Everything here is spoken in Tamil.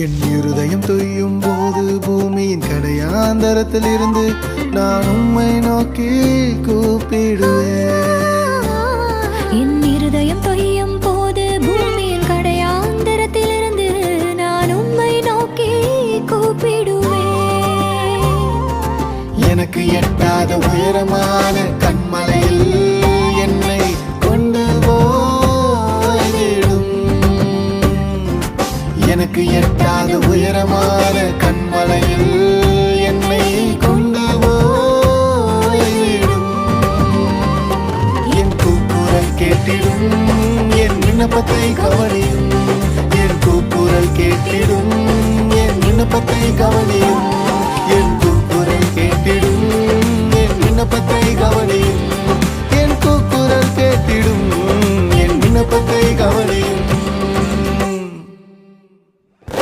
என் இருதயம் தொய்யும் போது பூமியின் கடையாந்தரத்தில் இருந்து நான் உம்மை நோக்கி கூப்பிடுவேன். என் இருதயம் தொய்யும் போது பூமியின் கடையாந்தரத்தில் இருந்து நான் உம்மை நோக்கி கூப்பிடுவேன். எனக்கு எட்டாத உயரமான கண்மலையில் என்னை கொண்டு போய்விடும். எனக்கு எட்டாத உயரமான கண்மலையில் என்னை கொண்டு போய்விடும். என் கூக்குரல் கேட்டிடும், என் விண்ணப்பத்தை கவனியும். என் கூக்குரல் கேட்டிடும், என் விண்ணப்பத்தை கவனியும்.